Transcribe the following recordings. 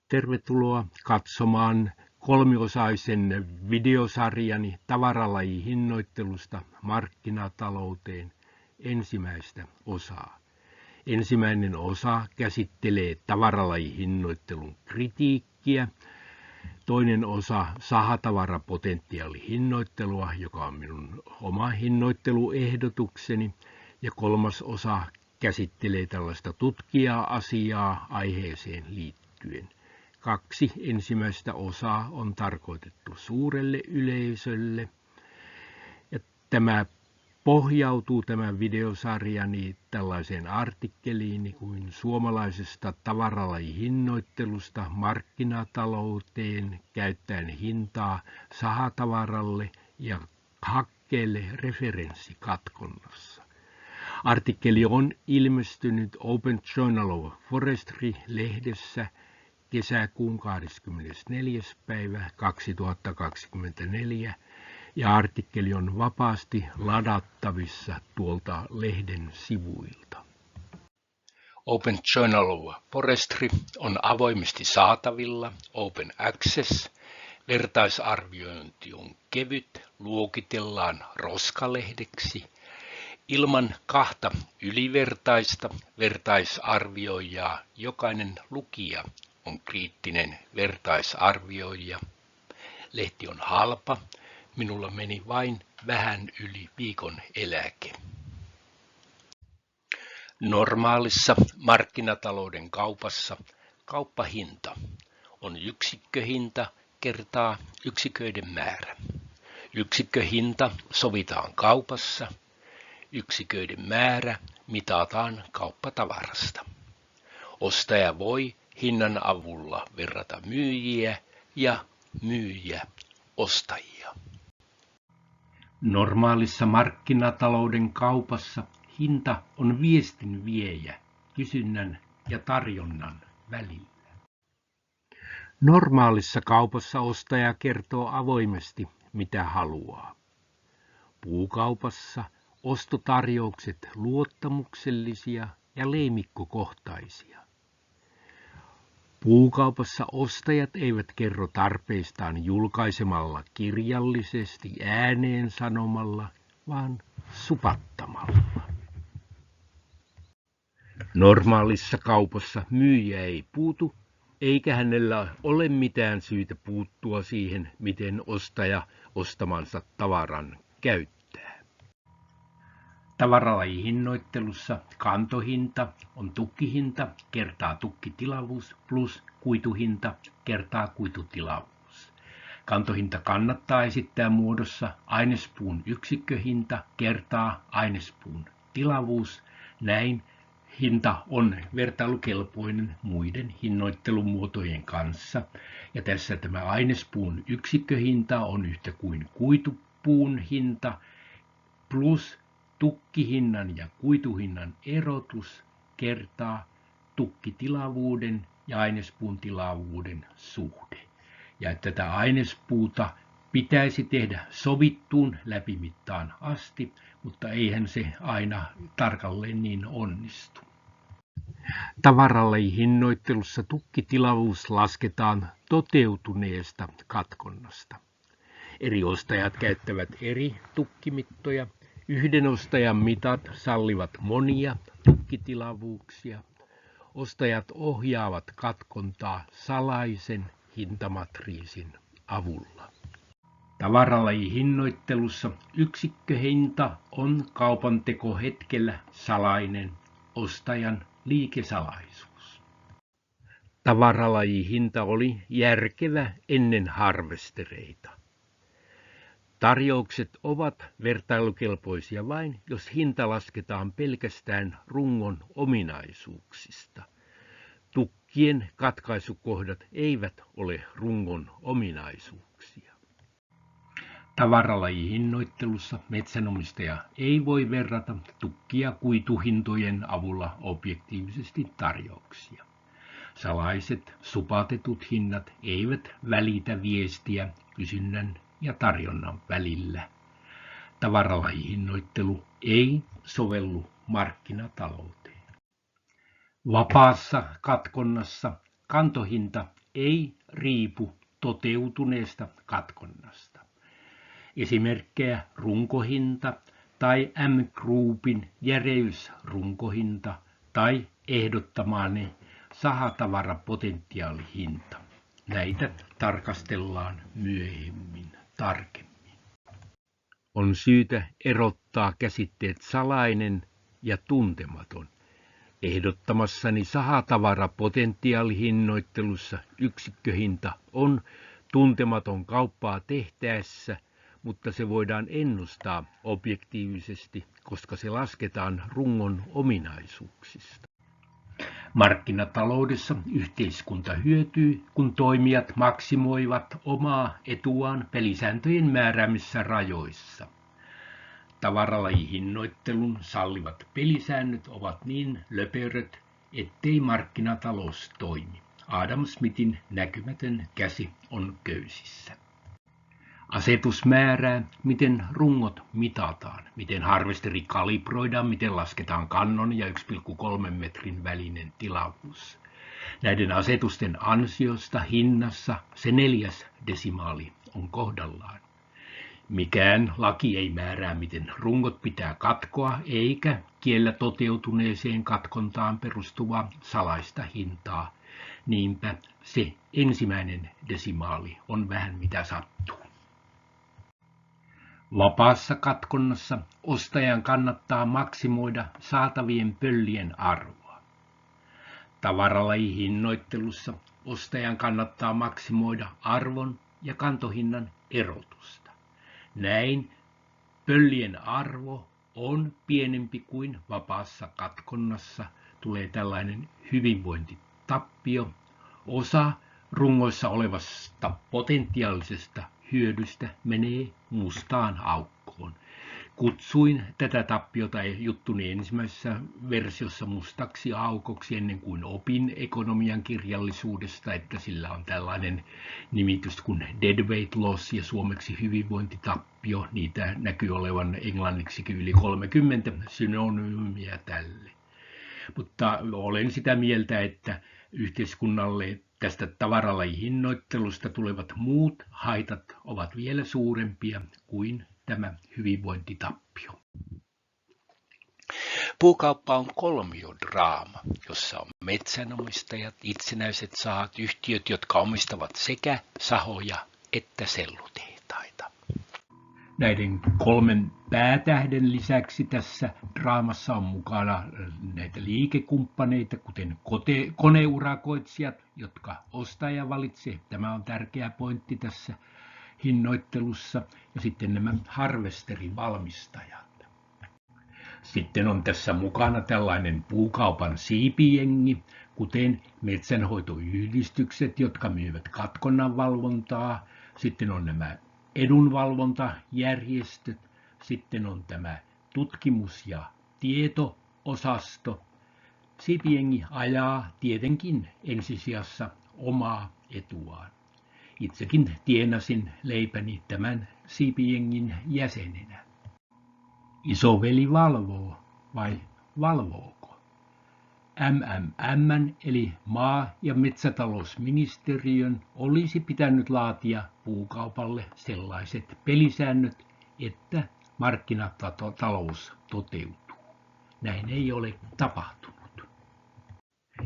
Tervetuloa katsomaan kolmiosaisen videosarjani tavaralajihinnoittelusta markkinatalouteen ensimmäistä osaa. Ensimmäinen osa käsittelee tavaralajihinnoittelun kritiikkiä, toinen osa sahatavarapotentiaalihinnoittelua, joka on minun oma hinnoitteluehdotukseni, ja kolmas osa käsittelee tällaista tutkija-asiaa aiheeseen liittyen. 2 ensimmäistä osaa on tarkoitettu suurelle yleisölle. Ja tämä pohjautuu tämän videosarjani tällaiseen artikkeliin kuin suomalaisesta tavaralajihinnoittelusta markkinatalouteen käyttäen hintaa sahatavaralle ja hakkeelle referenssikatkonnossa. Artikkeli on ilmestynyt Open Journal of Forestry-lehdessä kesäkuun 24. päivä 2024 ja artikkeli on vapaasti ladattavissa tuolta lehden sivuilta. Open Journal of Forestry on avoimesti saatavilla, Open Access, vertaisarviointi on kevyt, luokitellaan roskalehdeksi, ilman 2 ylivertaista vertaisarvioijaa jokainen lukija on kriittinen vertaisarvioija. Lehti on halpa, minulla meni vain vähän yli viikon eläke. Normaalissa markkinatalouden kaupassa kauppahinta on yksikköhinta kertaa yksiköiden määrä. Yksikköhinta sovitaan kaupassa, yksiköiden määrä mitataan kauppatavarasta. Ostaja voi hinnan avulla verrata myyjiä ja myyjä ostajia. Normaalissa markkinatalouden kaupassa hinta on viestin viejä kysynnän ja tarjonnan välillä. Normaalissa kaupassa ostaja kertoo avoimesti, mitä haluaa. Puukaupassa ostotarjoukset luottamuksellisia ja leimikkokohtaisia. Puukaupassa ostajat eivät kerro tarpeistaan julkaisemalla kirjallisesti ääneen sanomalla, vaan supattamalla. Normaalissa kaupassa myyjä ei puutu, eikä hänellä ole mitään syytä puuttua siihen, miten ostaja ostamansa tavaran käyttää. Tavaralajihinnoittelussa kantohinta on tukkihinta kertaa tukkitilavuus plus kuituhinta kertaa kuitutilavuus. Kantohinta kannattaa esittää muodossa ainespuun yksikköhinta kertaa ainespuun tilavuus. Näin hinta on vertailukelpoinen muiden hinnoittelumuotojen kanssa. Ja tässä tämä ainespuun yksikköhinta on yhtä kuin kuitupuun hinta plus tukkihinnan ja kuituhinnan erotus kertaa tukkitilavuuden ja ainespuun tilavuuden suhde. Ja tätä ainespuuta pitäisi tehdä sovittuun läpimittaan asti, mutta eihän se aina tarkalleen niin onnistu. Tavaralajihinnoittelussa tukkitilavuus lasketaan toteutuneesta katkonnasta. Eri ostajat käyttävät eri tukkimittoja. Yhden ostajan mitat sallivat monia tukkitilavuuksia. Ostajat ohjaavat katkontaa salaisen hintamatriisin avulla. Tavaralajihinnoittelussa yksikköhinta on kaupantekohetkellä salainen ostajan liikesalaisuus. Tavaralajihinta oli järkevä ennen harvestereita. Tarjoukset ovat vertailukelpoisia vain, jos hinta lasketaan pelkästään rungon ominaisuuksista. Tukkien katkaisukohdat eivät ole rungon ominaisuuksia. Tavaralajihinnoittelussa metsänomistaja ei voi verrata tukkia kuituhintojen avulla objektiivisesti tarjouksia. Salaiset supatetut hinnat eivät välitä viestiä kysynnän ja tarjonnan välillä. Tavaralajihinnoittelu ei sovellu markkinatalouteen. Vapaassa katkonnassa kantohinta ei riipu toteutuneesta katkonnasta. Esimerkkejä runkohinta tai M-Groupin järeysrunkohinta tai ehdottamaani sahatavarapotentiaalihinta. Näitä tarkastellaan myöhemmin tarkemmin. On syytä erottaa käsitteet salainen ja tuntematon. Ehdottamassani sahatavarapotentiaalihinnoittelussa yksikköhinta on tuntematon kauppaa tehtäessä, mutta se voidaan ennustaa objektiivisesti, koska se lasketaan rungon ominaisuuksista. Markkinataloudessa yhteiskunta hyötyy, kun toimijat maksimoivat omaa etuaan pelisääntöjen määräämissä rajoissa. Tavaralajihinnoittelun sallivat pelisäännöt ovat niin löperöt, ettei markkinatalous toimi. Adam Smithin näkymätön käsi on köysissä. Asetus määrää, miten rungot mitataan, miten harvesteri kalibroidaan, miten lasketaan kannon ja 1,3 metrin välinen tilavuus. Näiden asetusten ansiosta hinnassa se 4. desimaali on kohdallaan. Mikään laki ei määrää, miten rungot pitää katkoa, eikä kiellä toteutuneeseen katkontaan perustuvaa salaista hintaa. Niinpä se 1. desimaali on vähän mitä sattuu. Vapaassa katkonnassa ostajan kannattaa maksimoida saatavien pöllien arvoa. Tavaralajihinnoittelussa ostajan kannattaa maksimoida arvon ja kantohinnan erotusta. Näin pöllien arvo on pienempi kuin vapaassa katkonnassa. Tulee tällainen hyvinvointitappio. Osa rungoissa olevasta potentiaalisesta hyödystä menee mustaan aukkoon. Kutsuin tätä tappiota juttuni ensimmäisessä versiossa mustaksi aukoksi ennen kuin opin ekonomian kirjallisuudesta, että sillä on tällainen nimitys kuin deadweight loss ja suomeksi hyvinvointitappio. Niitä näkyy olevan englanniksi yli 30 synonyymiä tälle. Mutta olen sitä mieltä, että yhteiskunnalle tästä tavaralajihinnoittelusta tulevat muut haitat ovat vielä suurempia kuin tämä hyvinvointitappio. Puukauppa on kolmiodraama, jossa on metsänomistajat, itsenäiset sahat, yhtiöt, jotka omistavat sekä sahoja että sellutehtaita. Näiden 3 päätähden lisäksi tässä draamassa on mukana näitä liikekumppaneita, kuten koneurakoitsijat, jotka ostaja valitsee. Tämä on tärkeä pointti tässä hinnoittelussa. Ja sitten nämä harvesterivalmistajat. Sitten on tässä mukana tällainen puukaupan siipijengi, kuten metsänhoitoyhdistykset, jotka myyvät katkonnan valvontaa. Sitten on nämä edunvalvontajärjestöt, sitten on tämä tutkimus- ja tieto-osasto. Siipijengi ajaa tietenkin ensisijassa omaa etuaan. Itsekin tienasin leipäni tämän siipijengin jäsenenä. Isoveli valvoo vai valvooko? MMM eli maa- ja metsätalousministeriön olisi pitänyt laatia puukaupalle sellaiset pelisäännöt, että markkinatalous toteutuu. Näin ei ole tapahtunut.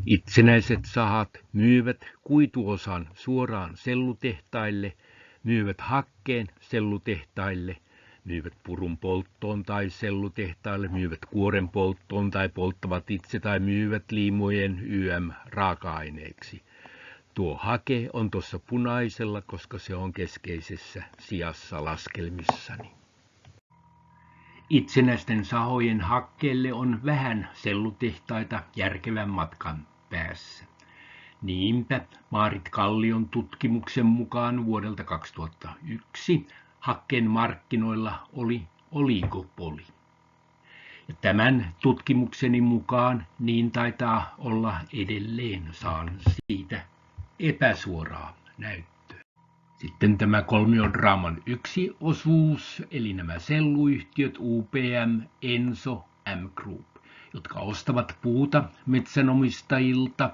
Itsenäiset sahat myyvät kuituosan suoraan sellutehtaille, myyvät hakkeen sellutehtaille, myyvät purun polttoon tai sellutehtaille, myyvät kuoren polttoon tai polttavat itse tai myyvät liimojen raaka-aineeksi. Tuo hake on tuossa punaisella, koska se on keskeisessä sijassa laskelmissani. Itsenäisten sahojen hakkeelle on vähän sellutehtaita järkevän matkan päässä. Niinpä Maarit Kallion tutkimuksen mukaan vuodelta 2001 hakkeen markkinoilla oli oligopoli. Ja tämän tutkimukseni mukaan niin taitaa olla edelleen, saan siitä epäsuoraa näyttöä. Sitten tämä kolmiodraaman yksi osuus, eli nämä selluyhtiöt UPM, Enso, M-Group, jotka ostavat puuta metsänomistajilta.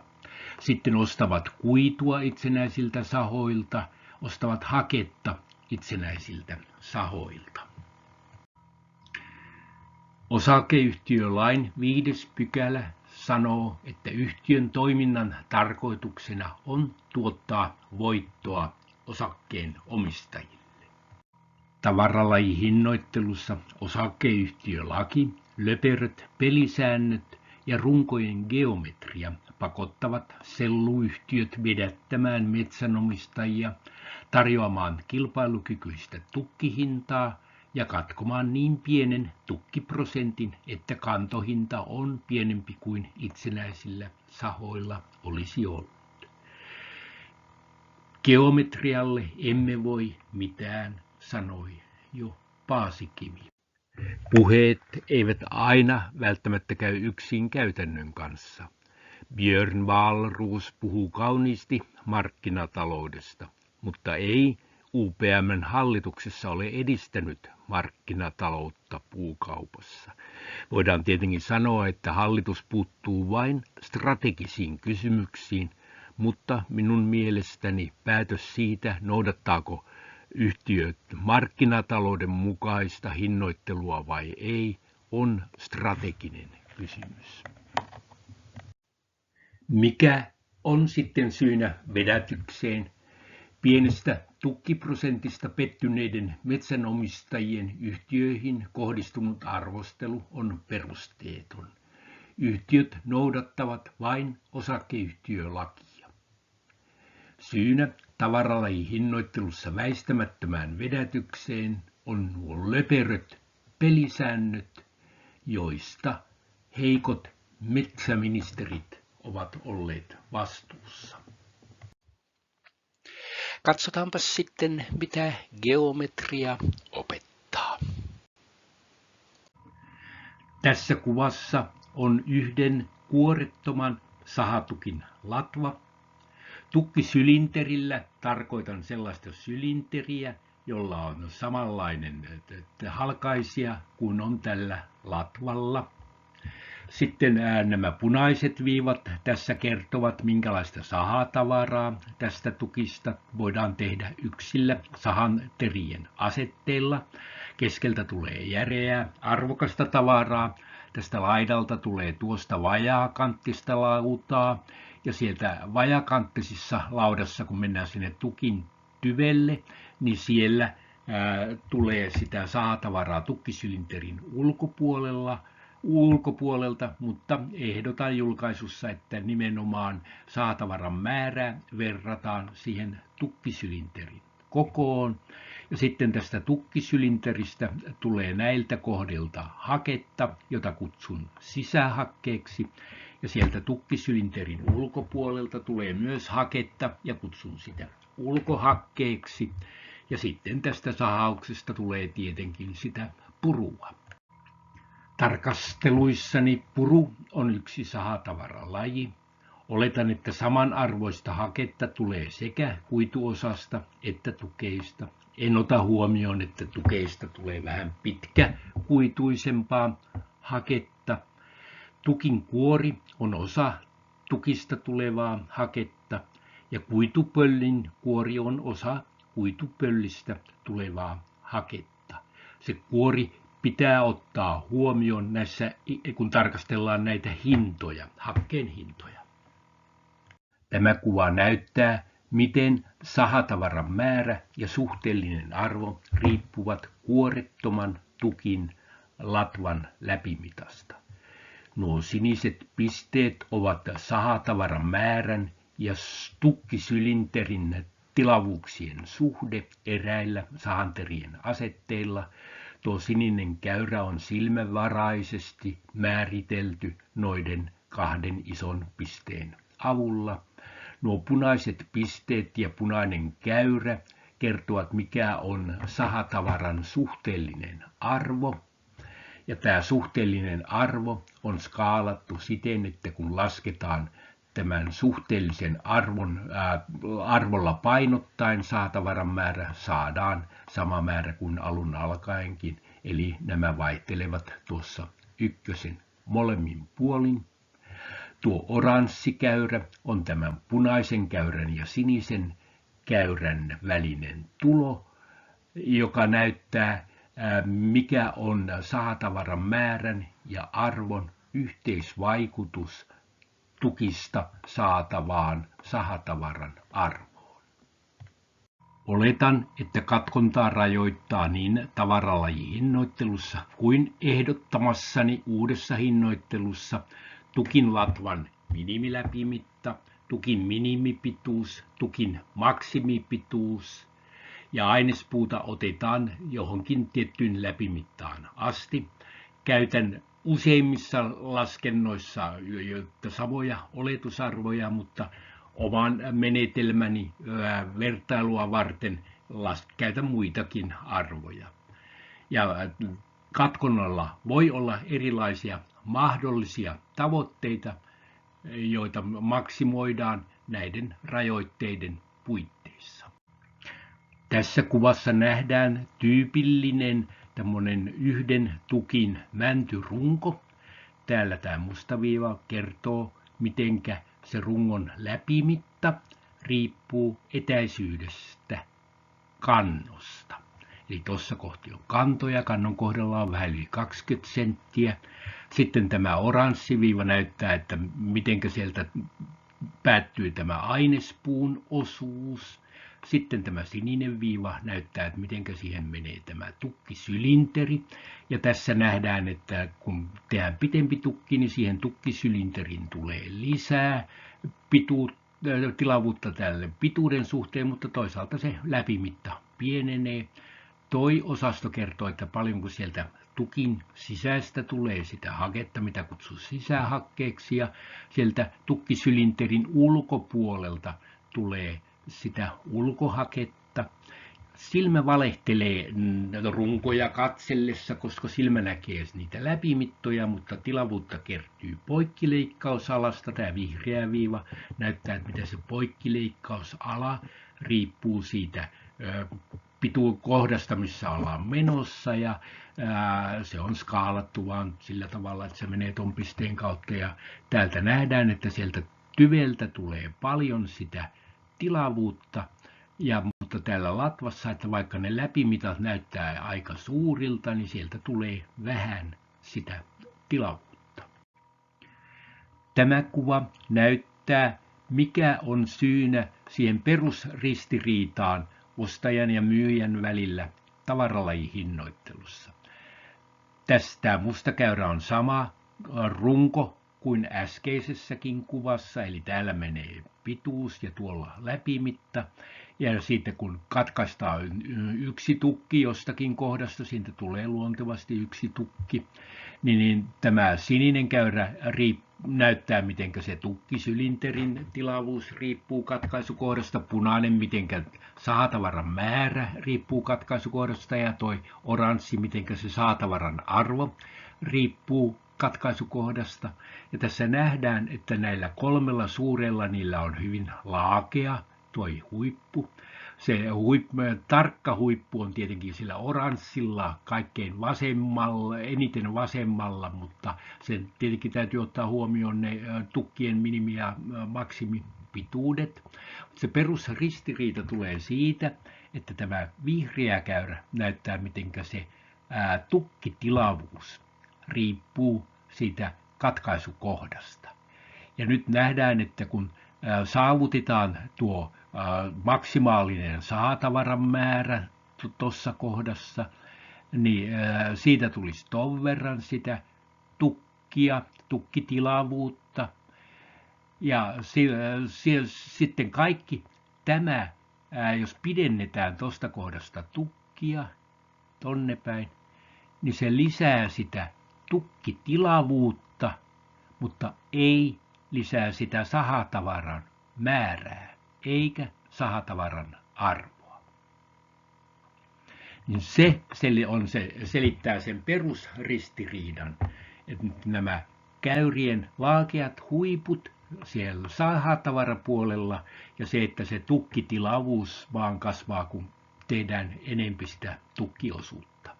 Sitten ostavat kuitua itsenäisiltä sahoilta, ostavat haketta itsenäisiltä sahoilta. Osakeyhtiölain 5. pykälä sanoo, että yhtiön toiminnan tarkoituksena on tuottaa voittoa osakkeen omistajille. Tavaralajihinnoittelussa osakeyhtiölaki, löperöt pelisäännöt ja runkojen geometria pakottavat selluyhtiöt vedättämään metsänomistajia, tarjoamaan kilpailukykyistä tukkihintaa ja katkomaan niin pienen tukkiprosentin, että kantohinta on pienempi kuin itsenäisillä sahoilla olisi ollut. Geometrialle emme voi mitään, sanoi jo Paasikivi. Puheet eivät aina välttämättä käy yksin käytännön kanssa. Björn Wahlroos puhuu kauniisti markkinataloudesta, mutta ei UPM:n hallituksessa ole edistänyt markkinataloutta puukaupassa. Voidaan tietenkin sanoa, että hallitus puuttuu vain strategisiin kysymyksiin, mutta minun mielestäni päätös siitä, noudattaako yhtiöt markkinatalouden mukaista hinnoittelua vai ei, on strateginen kysymys. Mikä on sitten syynä vedätykseen? Pienestä tukkiprosentista pettyneiden metsänomistajien yhtiöihin kohdistunut arvostelu on perusteeton. Yhtiöt noudattavat vain osakeyhtiölakia. Syynä tavaralajihinnoittelussa väistämättömään vedätykseen on nuo löperöt pelisäännöt, joista heikot metsäministerit ovat olleet vastuussa. Katsotaanpa sitten, mitä geometria opettaa. Tässä kuvassa on yhden kuorettoman sahatukin latva. Tukkisylinterillä tarkoitan sellaista sylinteriä, jolla on samanlainen halkaisija kuin on tällä latvalla. Sitten nämä punaiset viivat tässä kertovat, minkälaista sahatavaraa tästä tukista voidaan tehdä yksillä sahanterien asetteilla. Keskeltä tulee järeää, arvokasta tavaraa. Tästä laidalta tulee tuosta vajaakanttista lautaa. Ja sieltä vajakanttisissa laudassa, kun mennään sinne tukin tyvelle, niin siellä tulee sitä sahatavaraa tukkisylinterin ulkopuolelta, mutta ehdotan julkaisussa, että nimenomaan sahatavaran määrää verrataan siihen tukkisylinterin kokoon. Ja sitten tästä tukkisylinteristä tulee näiltä kohdilta haketta, jota kutsun sisähakkeeksi. Ja sieltä tukkisylinterin ulkopuolelta tulee myös haketta ja kutsun sitä ulkohakkeeksi. Ja sitten tästä sahauksesta tulee tietenkin sitä purua. Tarkasteluissani puru on yksi sahatavaralaji. Oletan, että samanarvoista haketta tulee sekä kuituosasta että tukeista. En ota huomioon, että tukeista tulee vähän pitkäkuituisempaa haketta. Tukin kuori on osa tukista tulevaa haketta ja kuitupöllin kuori on osa kuitupöllistä tulevaa haketta. Se kuori pitää ottaa huomioon näissä, kun tarkastellaan näitä hintoja, hakkeen hintoja. Tämä kuva näyttää, miten sahatavaran määrä ja suhteellinen arvo riippuvat kuorettoman tukin latvan läpimitasta. Nuo siniset pisteet ovat sahatavaran määrän ja tukkisylinterin tilavuuksien suhde eräillä sahanterien asetteilla. Tuo sininen käyrä on silmävaraisesti määritelty noiden kahden ison pisteen avulla. Nuo punaiset pisteet ja punainen käyrä kertovat, mikä on sahatavaran suhteellinen arvo. Ja tämä suhteellinen arvo on skaalattu siten, että kun lasketaan tämän suhteellisen arvolla painottaen saatavaran määrä, saadaan sama määrä kuin alun alkaenkin. Eli nämä vaihtelevat tuossa ykkösen molemmin puolin. tuo oranssikäyrä on tämän punaisen käyrän ja sinisen käyrän välinen tulo, joka näyttää, mikä on sahatavaran määrän ja arvon yhteisvaikutus tukista saatavaan sahatavaran arvoon. Oletan, että katkontaa rajoittaa niin tavaralajihinnoittelussa kuin ehdottamassani uudessa hinnoittelussa tukin latvan minimiläpimitta, tukin minimipituus, tukin maksimipituus ja ainespuuta otetaan johonkin tiettyyn läpimittaan asti. Käytän useimmissa laskennoissa samoja oletusarvoja, mutta oman menetelmäni vertailua varten käytän muitakin arvoja. Ja katkonnalla voi olla erilaisia mahdollisia tavoitteita, joita maksimoidaan näiden rajoitteiden puitteissa. Tässä kuvassa nähdään tyypillinen tämmöinen yhden tukin mäntyrunko. Täällä tämä musta viiva kertoo, mitenkä se rungon läpimitta riippuu etäisyydestä kannosta. Eli tuossa kohti on kanto ja kannon kohdalla on vähän yli 20 senttiä. Sitten tämä oranssi viiva näyttää, että mitenkä sieltä päättyy tämä ainespuun osuus. Sitten tämä sininen viiva näyttää, että mitenkä siihen menee tämä tukkisylinteri. Ja tässä nähdään, että kun tehdään pitempi tukki, niin siihen tukkisylinterin tulee lisää tilavuutta tälle pituuden suhteen, mutta toisaalta se läpimitta pienenee. Toi osasto kertoo, että paljonko sieltä tukin sisästä tulee sitä haketta, mitä kutsuu sisähakkeeksi, ja sieltä tukkisylinterin ulkopuolelta tulee sitä ulkohaketta. Silmä valehtelee runkoja katsellessa, koska silmä näkee niitä läpimittoja, mutta tilavuutta kertyy poikkileikkausalasta. Tämä vihreä viiva näyttää, että mitä se poikkileikkausala riippuu siitä kohdasta, missä ollaan menossa, ja se on skaalattu vaan sillä tavalla, että se menee ton pisteen kautta, ja täältä nähdään, että sieltä tyveltä tulee paljon sitä tilavuutta, mutta täällä latvassa, että vaikka ne läpimitat näyttää aika suurilta, niin sieltä tulee vähän sitä tilavuutta. Tämä kuva näyttää, mikä on syynä siihen perusristiriitaan ostajan ja myyjän välillä tavaralajihinnoittelussa. Tästä mustakäyrä on sama runko kuin äskeisessäkin kuvassa, eli täällä menee pituus ja tuolla läpimitta. Ja sitten kun katkaistaan yksi tukki jostakin kohdasta, siitä tulee luontevasti yksi tukki, niin tämä sininen käyrä näyttää, miten se tukkisylinterin tilavuus riippuu katkaisukohdasta, punainen, miten saatavaran määrä riippuu katkaisukohdasta, ja toi oranssi, miten se saatavaran arvo riippuu katkaisukohdasta. Ja tässä nähdään, että näillä kolmella suurella niillä on hyvin laakea toi huippu. Se tarkka huippu on tietenkin sillä oranssilla kaikkein vasemmalla, eniten vasemmalla, mutta sen tietenkin täytyy ottaa huomioon ne tukkien minimi- ja maksimipituudet. Se perusristiriita tulee siitä, että tämä vihreä käyrä näyttää, miten se tukkitilavuus riippuu siitä katkaisukohdasta. Ja nyt nähdään, että kun saavutetaan tuo maksimaalinen saatavaran määrä tuossa kohdassa, niin siitä tulisi ton verran sitä tukkitilavuutta. Ja sitten kaikki tämä, jos pidennetään tuosta kohdasta tukkia tonne päin, niin se lisää sitä tukkitilavuutta, mutta ei lisää sitä sahatavaran määrää, eikä sahatavaran arvoa. Niin se selittää sen perusristiriidan, että nämä käyrien laakeat huiput siellä sahatavarapuolella ja se, että se tukkitilavuus vaan kasvaa, kun tehdään enempi sitä tukkiosuutta.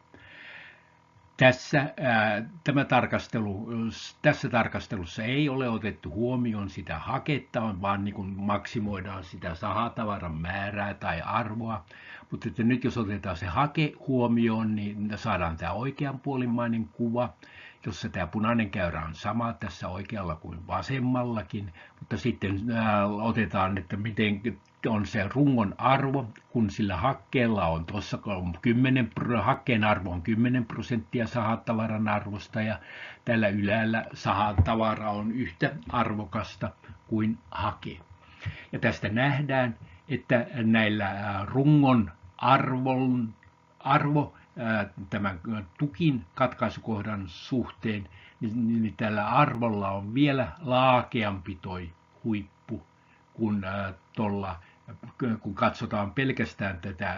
Tässä tarkastelussa ei ole otettu huomioon sitä haketta, vaan niin kuin maksimoidaan sitä sahatavaran määrää tai arvoa. Mutta että nyt jos otetaan se hake huomioon, niin saadaan tämä oikeanpuolimmainen kuva, jossa tämä punainen käyrä on sama tässä oikealla kuin vasemmallakin. Mutta sitten otetaan, että miten on se rungon arvo, kun sillä hakkeella on tuossa hakkeen arvo on 10% sahatavaran arvosta ja tällä ylhäällä sahatavara on yhtä arvokasta kuin hake. Ja tästä nähdään, että näillä rungon arvo tämän tukin katkaisukohdan suhteen, niin tällä arvolla on vielä laakeampi toi huippu kuin kun katsotaan pelkästään tätä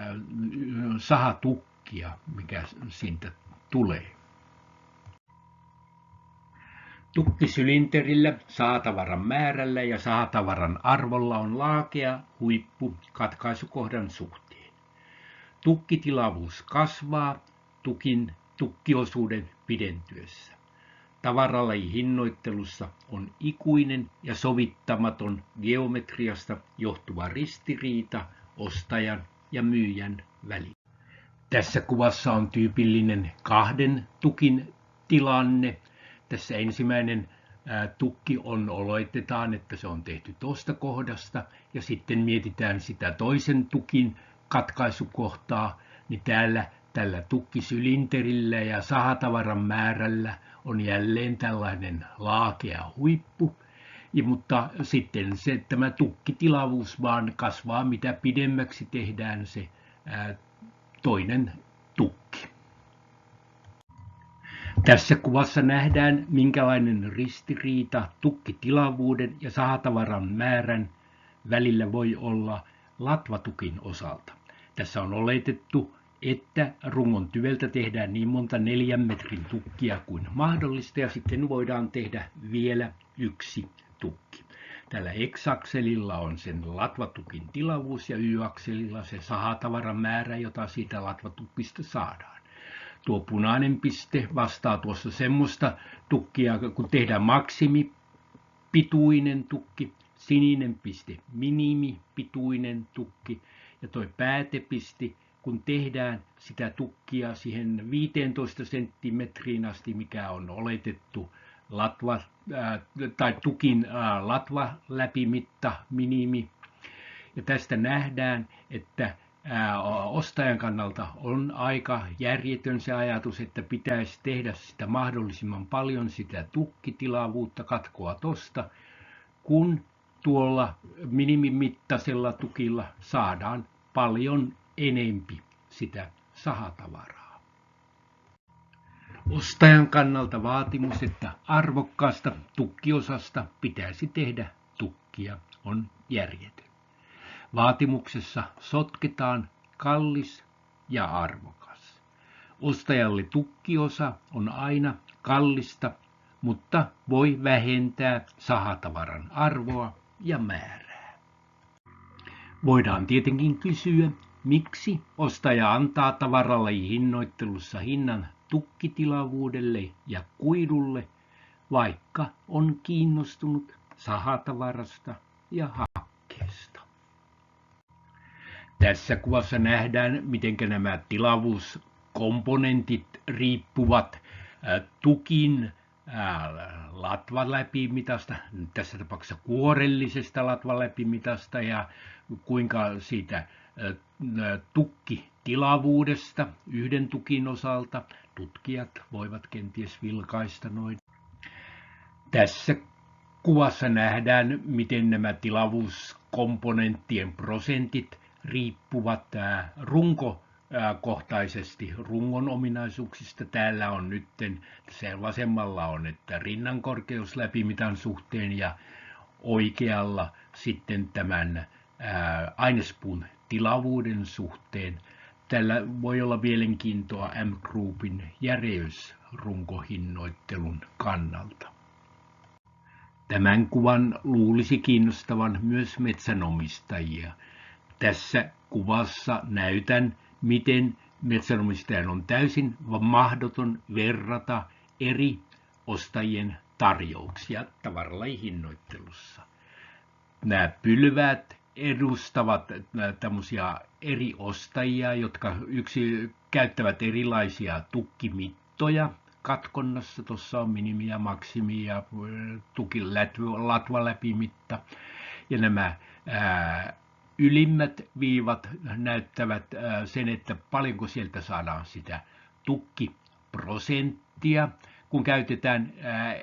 sahatukkia, mikä siitä tulee. Tukkisylinterillä, sahatavaran määrällä ja sahatavaran arvolla on laakea huippu katkaisukohdan suhteen. Tukkitilavuus kasvaa tukkiosuuden pidentyessä. Tavaralajihinnoittelussa on ikuinen ja sovittamaton geometriasta johtuva ristiriita ostajan ja myyjän välillä. Tässä kuvassa on tyypillinen kahden tukin tilanne. Tässä ensimmäinen tukki oletetaan, että se on tehty tuosta kohdasta ja sitten mietitään sitä toisen tukin katkaisukohtaa, niin tällä tukkisylinterillä ja sahatavaran määrällä on jälleen tällainen laakea huippu, mutta sitten tämä tukkitilavuus vaan kasvaa, mitä pidemmäksi tehdään se toinen tukki. Tässä kuvassa nähdään, minkälainen ristiriita tukkitilavuuden ja sahatavaran määrän välillä voi olla latvatukin osalta. Tässä on oletettu, että rungon tyveltä tehdään niin monta 4 metrin tukkia kuin mahdollista ja sitten voidaan tehdä vielä yksi tukki. Tällä X-akselilla on sen latvatukin tilavuus ja Y-akselilla se sahatavaran määrä, jota siitä latvatukista saadaan. Tuo punainen piste vastaa tuossa semmoista tukkia, kun tehdään maksimipituinen tukki, sininen piste minimipituinen tukki ja tuo päätepiste, kun tehdään sitä tukkia siihen 15 senttimetriin asti, mikä on oletettu tukin latva läpimitta minimi. Ja tästä nähdään, että ostajan kannalta on aika järjetön se ajatus, että pitäisi tehdä sitä mahdollisimman paljon sitä tukkitilavuutta katkoa tosta, kun tuolla minimimittaisella tukilla saadaan paljon enempi sitä sahatavaraa. Ostajan kannalta vaatimus, että arvokkaasta tukkiosasta pitäisi tehdä tukkia, on järjetön. Vaatimuksessa sotketaan kallis ja arvokas. Ostajalle tukkiosa on aina kallista, mutta voi vähentää sahatavaran arvoa ja määrää. Voidaan tietenkin kysyä, miksi ostaja antaa tavaralajihinnoittelussa hinnan tukkitilavuudelle ja kuidulle, vaikka on kiinnostunut sahatavarasta ja hakkeesta. Tässä kuvassa nähdään, miten nämä tilavuuskomponentit riippuvat tukin latvaläpimitasta, tässä tapauksessa kuorellisesta latvaläpimitasta ja kuinka siitä tukkitilavuudesta yhden tukin osalta tutkijat voivat kenties vilkaista noin. Tässä kuvassa nähdään, miten nämä tilavuuskomponenttien prosentit riippuvat runkokohtaisesti rungon ominaisuuksista. Täällä on nyt, tässä vasemmalla on, että rinnan korkeus läpimitan suhteen ja oikealla sitten tämän ainespuun tilavuuden suhteen. Tällä voi olla mielenkiintoa M-Groupin järeysrunkohinnoittelun kannalta. Tämän kuvan luulisi kiinnostavan myös metsänomistajia. Tässä kuvassa näytän, miten metsänomistajan on täysin mahdoton verrata eri ostajien tarjouksia tavaralajihinnoittelussa. Nämä pylväät edustavat tämmöisiä eri ostajia, jotka käyttävät erilaisia tukkimittoja katkonnassa. Tuossa on minimi ja maksimi ja tukin latvaläpimitta. Ja nämä ylimmät viivat näyttävät sen, että paljonko sieltä saadaan sitä tukkiprosenttia, kun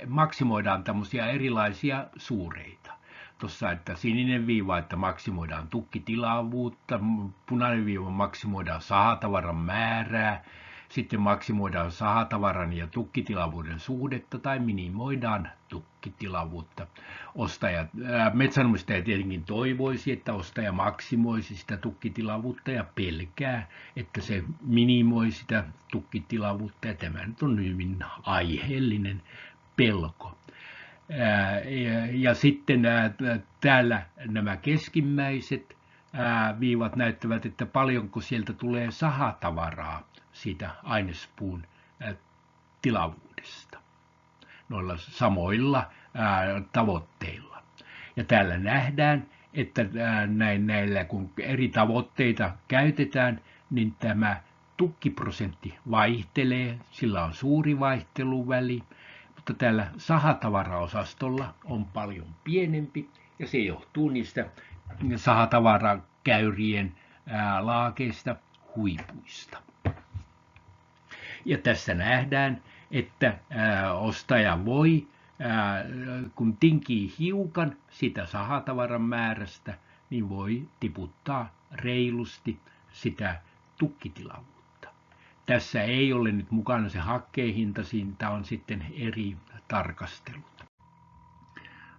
maksimoidaan tämmöisiä erilaisia suureita. Tuossa, että sininen viiva, että maksimoidaan tukkitilavuutta, punainen viiva maksimoidaan sahatavaran määrää, sitten maksimoidaan sahatavaran ja tukkitilavuuden suhdetta tai minimoidaan tukkitilavuutta. Metsänomistaja tietenkin toivoisi, että ostaja maksimoisi sitä tukkitilavuutta ja pelkää, että se minimoi sitä tukkitilavuutta. Ja tämä nyt on hyvin aiheellinen pelko. Ja sitten täällä nämä keskimmäiset viivat näyttävät, että paljonko sieltä tulee sahatavaraa siitä ainespuun tilavuudesta noilla samoilla tavoitteilla. Ja täällä nähdään, että näillä kun eri tavoitteita käytetään, niin tämä tukkiprosentti vaihtelee, sillä on suuri vaihteluväli, mutta täällä sahatavaraosastolla on paljon pienempi ja se johtuu niistä sahatavarakäyrien laakeista huipuista. Ja tässä nähdään, että ostaja voi, kun tinkii hiukan sitä sahatavaran määrästä, niin voi tiputtaa reilusti sitä tukkitilavuutta. Tässä ei ole nyt mukana se hakkeen hinta, siitä on sitten eri tarkastelut.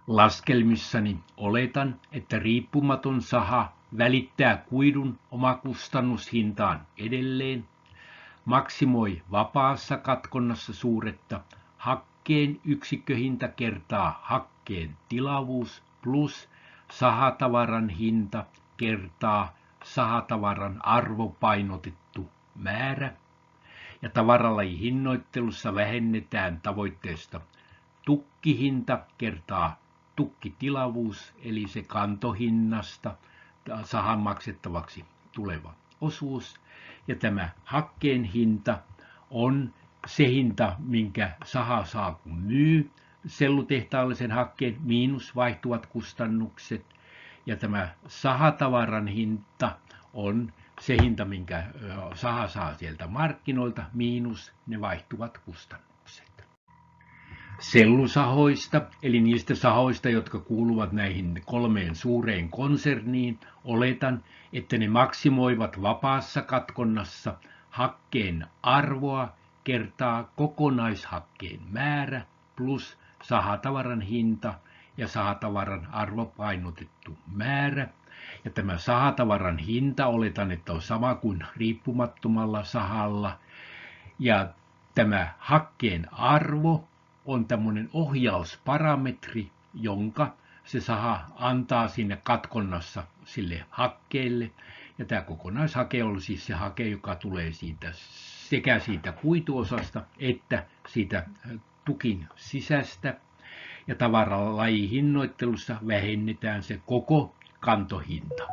Laskelmissani oletan, että riippumaton saha välittää kuidun omakustannushintaan edelleen, maksimoi vapaassa katkonnassa suuretta hakkeen yksikköhinta kertaa hakkeen tilavuus plus sahatavaran hinta kertaa sahatavaran arvopainotettu määrä. Ja tavaralajihinnoittelussa vähennetään tavoitteesta tukkihinta kertaa tukkitilavuus, eli se kantohinnasta sahan maksettavaksi tuleva osuus. Ja tämä hakkeen hinta on se hinta, minkä saha saa kun myy sellutehtaallisen hakkeen miinus vaihtuvat kustannukset. Ja tämä sahatavaran hinta on se hinta, minkä saha saa sieltä markkinoilta miinus ne vaihtuvat kustannukset. Sellusahoista, eli niistä sahoista, jotka kuuluvat näihin 3 suureen konserniin, oletan, että ne maksimoivat vapaassa katkonnassa hakkeen arvoa kertaa kokonaishakkeen määrä plus sahatavaran hinta ja sahatavaran arvopainotettu määrä. Ja tämä sahatavaran hinta oletan, että on sama kuin riippumattomalla sahalla. Ja tämä hakkeen arvo on tämmöinen ohjausparametri, jonka se saha antaa sinne katkonnassa sille hakkeelle. Ja tämä kokonaishake on siis se hake, joka tulee sekä siitä kuituosasta että siitä tukin sisästä. Ja tavaralajihinnoittelussa vähennetään se koko kantohinta.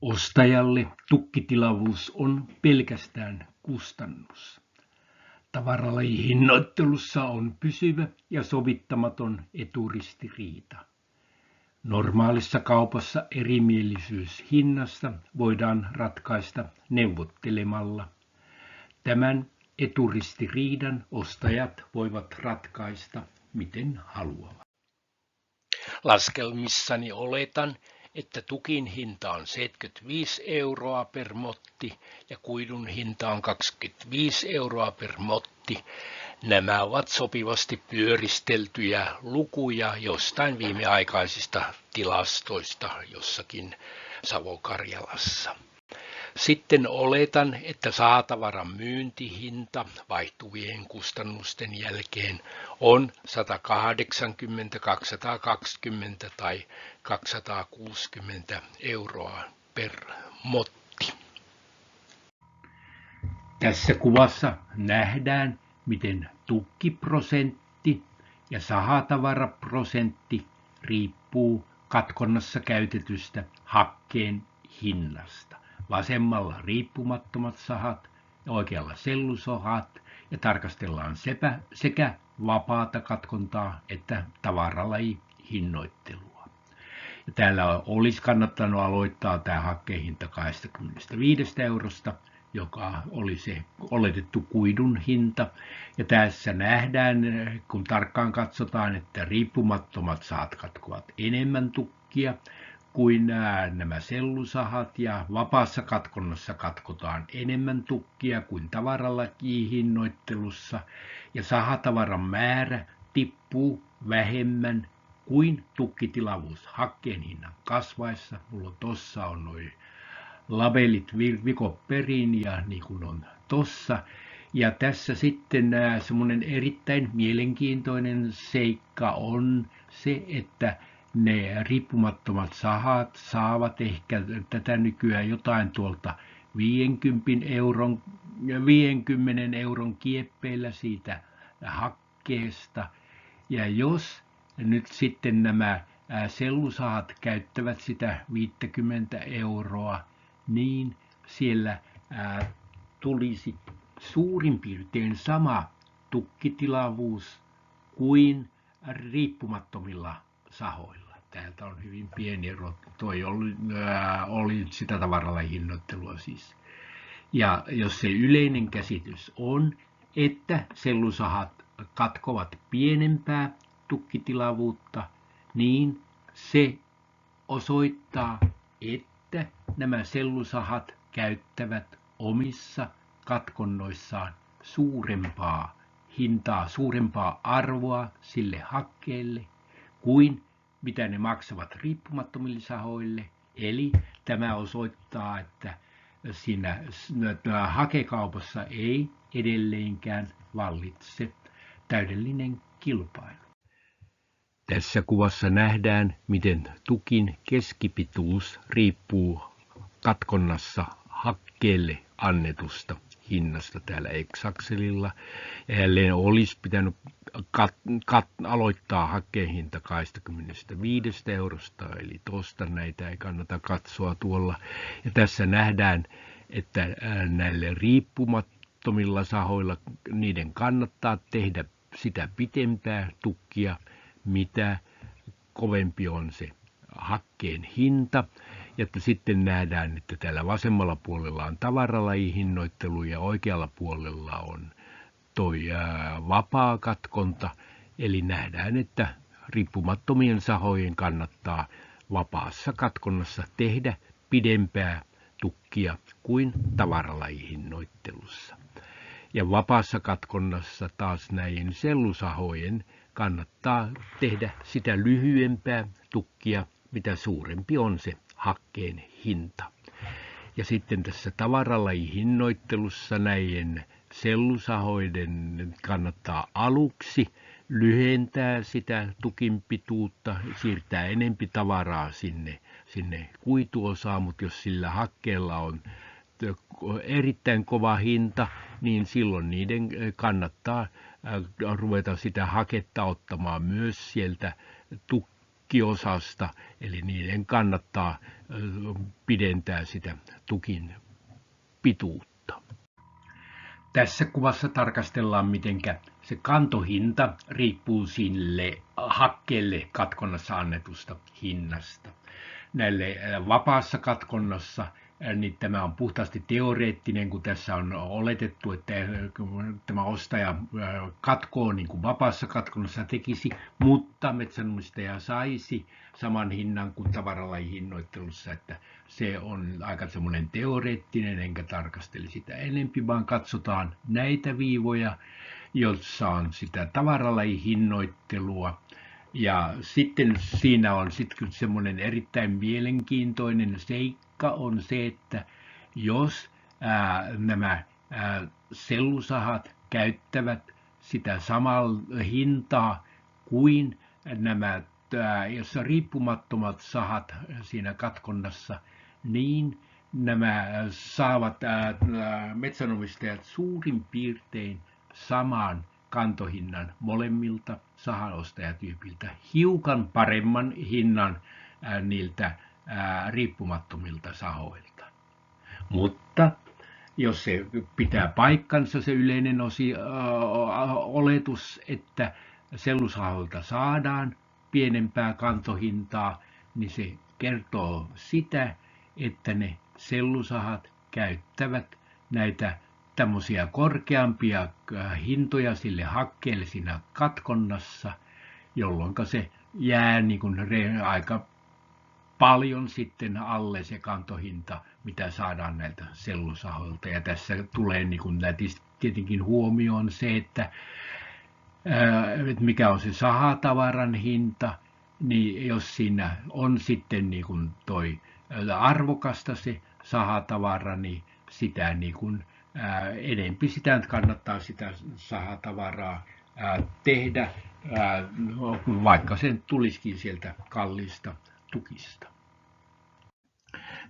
Ostajalle tukkitilavuus on pelkästään kustannus. Tavaralajihinnoittelussa on pysyvä ja sovittamaton eturistiriita. Normaalissa kaupassa erimielisyys hinnasta voidaan ratkaista neuvottelemalla. Tämän eturistiriidan ostajat voivat ratkaista miten haluavat. Laskelmissani oletan, että tukin hinta on 75 euroa per motti ja kuidun hinta on 25 euroa per motti. Nämä ovat sopivasti pyöristeltyjä lukuja jostain viimeaikaisista tilastoista jossakin Savo-Karjalassa. Sitten oletan, että sahatavaran myyntihinta vaihtuvien kustannusten jälkeen on 180, 220 tai 260 euroa per motti. Tässä kuvassa nähdään, miten tukkiprosentti ja sahatavaraprosentti riippuu katkonnassa käytetystä hakkeen hinnasta. Vasemmalla riippumattomat sahat ja oikealla sellusahat, ja tarkastellaan sekä vapaata katkontaa että tavaralajihinnoittelua. Ja täällä olisi kannattanut aloittaa tämä hakkeen hinta 25 eurosta, joka oli se oletettu kuidun hinta. Ja tässä nähdään, kun tarkkaan katsotaan, että riippumattomat sahat katkovat enemmän tukkia kuin nämä sellusahat, ja vapaassa katkonnassa katkotaan enemmän tukkia kuin tavaralajihinnoittelussa, ja sahatavaran määrä tippuu vähemmän kuin tukkitilavuus hakkeen hinnan kasvaessa. Mulla tossa on noin labelit vikot perin ja niin kuin on tossa. Ja tässä sitten semmoinen erittäin mielenkiintoinen seikka on se, että ne riippumattomat sahat saavat ehkä tätä nykyään jotain tuolta 50 euron kieppeillä siitä hakkeesta. Ja jos nyt sitten nämä sellusahat käyttävät sitä 50 euroa, niin siellä tulisi suurin piirtein sama tukkitilavuus kuin riippumattomilla sahoilla. Täältä on hyvin pieni ero. Toi oli sitä tavaralla hinnoittelua siis. Ja jos se yleinen käsitys on, että sellusahat katkovat pienempää tukkitilavuutta, niin se osoittaa, että nämä sellusahat käyttävät omissa katkonnoissaan suurempaa hintaa, suurempaa arvoa sille hakkeelle kuin mitä ne maksavat riippumattomille sahoille. Eli tämä osoittaa, että siinä hakekaupassa ei edelleenkään vallitse täydellinen kilpailu. Tässä kuvassa nähdään, miten tukin keskipituus riippuu katkonnassa hakkeelle annetusta hinnasta täällä X-akselilla. Ja jälleen olisi pitänyt aloittaa hakkeen hinta 25 eurosta, eli tuosta näitä ei kannata katsoa tuolla. Ja tässä nähdään, että näille riippumattomilla sahoilla niiden kannattaa tehdä sitä pitempää tukkia, mitä kovempi on se hakkeen hinta. Ja sitten nähdään, että täällä vasemmalla puolella on tavaralajihinnoittelu ja oikealla puolella on toi vapaa katkonta. Eli nähdään, että riippumattomien sahojen kannattaa vapaassa katkonnassa tehdä pidempää tukkia kuin tavaralajihinnoittelussa. Ja vapaassa katkonnassa taas näiden sellusahojen kannattaa tehdä sitä lyhyempää tukkia, mitä suurempi on se hakkeen hinta. Ja sitten tässä tavaralajihinnoittelussa näiden sellusahoiden kannattaa aluksi lyhentää sitä tukin pituutta, siirtää enempi tavaraa sinne kuituosaan, mutta jos sillä hakkeella on erittäin kova hinta, niin silloin niiden kannattaa ruveta sitä haketta ottamaan myös sieltä tukkiosasta, eli niiden kannattaa pidentää sitä tukin pituutta. Tässä kuvassa tarkastellaan, miten se kantohinta riippuu sille hakkeelle katkonnassa annetusta hinnasta. Näille vapaassa katkonnassa niin tämä on puhtaasti teoreettinen, kun tässä on oletettu, että tämä ostaja katkoo niin kuin vapaassa katkonnassa tekisi, mutta metsänomistaja saisi saman hinnan kuin tavaralajihinnoittelussa, että se on aika semmoinen teoreettinen, enkä tarkasteli sitä enempi, vaan katsotaan näitä viivoja, joissa on sitä tavaralajihinnoittelua. Ja sitten siinä on sitten semmoinen erittäin mielenkiintoinen seikka on se, että jos nämä sellusahat käyttävät sitä samaa hintaa kuin nämä, jos riippumattomat sahat siinä katkonnassa, niin nämä saavat metsänomistajat suurin piirtein saman kantohinnan molemmilta sahanostajatyypiltä, hiukan paremman hinnan niiltä riippumattomilta sahoilta. Mutta jos se pitää paikkansa se yleinen oletus, että sellusahoilta saadaan pienempää kantohintaa, niin se kertoo sitä, että ne sellusahat käyttävät näitä tämmöisiä korkeampia hintoja sille hakkeelle siinä katkonnassa, jolloin se jää niin kuin aika paljon sitten alle se kantohinta, mitä saadaan näiltä sellusahoilta. Ja tässä tulee niin kuin tietenkin huomioon se, että mikä on se sahatavaran hinta, niin jos siinä on sitten niin kuin toi arvokasta se sahatavara, niin sitä niin kuin enempi sitä kannattaa sitä sahatavaraa tehdä, vaikka sen tulisikin sieltä kalliista tukista.